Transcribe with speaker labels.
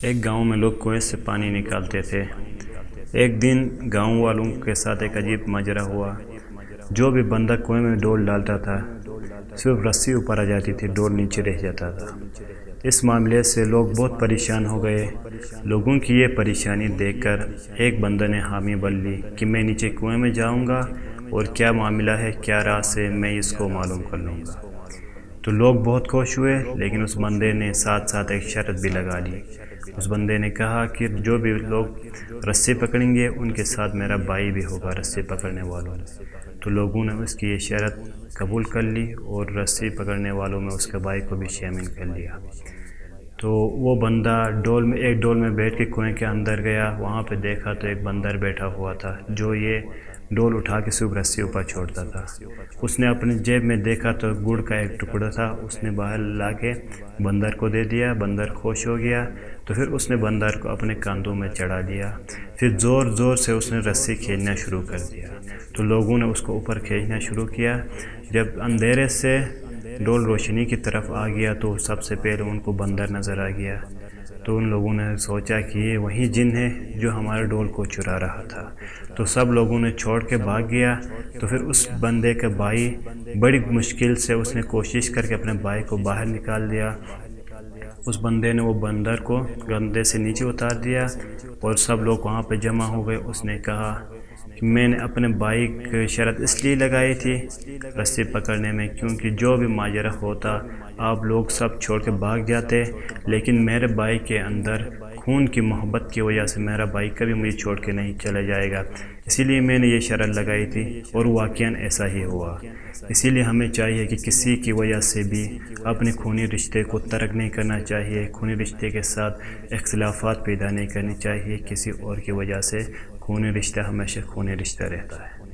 Speaker 1: ایک گاؤں میں لوگ کنویں سے پانی نکالتے تھے۔ ایک دن گاؤں والوں کے ساتھ ایک عجیب ماجرا ہوا۔ جو بھی بندہ کنویں میں ڈول ڈالتا تھا صرف رسی اوپر آ جاتی تھی، ڈول نیچے رہ جاتا تھا۔ اس معاملے سے لوگ بہت پریشان ہو گئے۔ لوگوں کی یہ پریشانی دیکھ کر ایک بندہ نے حامی بن لی کہ میں نیچے کنویں میں جاؤں گا اور کیا معاملہ ہے، کیا راز ہے، میں اس کو معلوم کر لوں گا۔ تو لوگ بہت خوش ہوئے، لیکن اس بندے نے ساتھ ساتھ ایک شرط بھی لگا لی۔ اس بندے نے کہا کہ جو بھی لوگ رسی پکڑیں گے ان کے ساتھ میرا بھائی بھی ہوگا رسی پکڑنے والوں میں۔ تو لوگوں نے اس کی یہ شرط قبول کر لی اور رسی پکڑنے والوں میں اس کے بھائی کو بھی شامل کر لیا۔ تو وہ بندہ ایک ڈول میں بیٹھ کے کنویں کے اندر گیا۔ وہاں پہ دیکھا تو ایک بندر بیٹھا ہوا تھا جو یہ ڈول اٹھا کے صرف رسی اوپر چھوڑتا تھا۔ اس نے اپنی جیب میں دیکھا تو گڑ کا ایک ٹکڑا تھا، اس نے باہر لا کے بندر کو دے دیا۔ بندر خوش ہو گیا تو پھر اس نے بندر کو اپنے کاندھوں میں چڑھا دیا۔ پھر زور زور سے اس نے رسی کھینچنا شروع کر دیا۔ تو لوگوں نے اس کو اوپر کھینچنا شروع کیا۔ جب اندھیرے سے ڈول روشنی کی طرف آ گیا تو سب سے پہلے ان کو بندر نظر آ گیا۔ تو ان لوگوں نے سوچا کہ یہ وہی جن ہے جو ہمارے ڈول کو چرا رہا تھا۔ تو سب لوگوں نے چھوڑ کے بھاگ گیا۔ تو پھر اس بندے کا بھائی بڑی مشکل سے اس نے کوشش کر کے اپنے بھائی کو باہر نکال دیا۔ اس بندے نے وہ بندر کو گندے سے نیچے اتار دیا اور سب لوگ وہاں پہ جمع ہو گئے۔ اس نے کہا کہ میں نے اپنے بھائی کی شرط اس لیے لگائی تھی رسی پکڑنے میں کیونکہ جو بھی ماجرا ہوتا آپ لوگ سب چھوڑ کے بھاگ جاتے، لیکن میرے بھائی کے اندر خون کی محبت کی وجہ سے میرا بھائی کبھی مجھے چھوڑ کے نہیں چلا جائے گا، اسی لیے میں نے یہ شرط لگائی تھی اور واقعاً ایسا ہی ہوا۔ اسی لیے ہمیں چاہیے کہ کسی کی وجہ سے بھی اپنے خونی رشتے کو ترک نہیں کرنا چاہیے، خونی رشتے کے ساتھ اختلافات پیدا نہیں کرنی چاہیے۔ کسی اور کی وجہ سے خونی رشتہ ہمیشہ خونی رشتہ رہتا ہے۔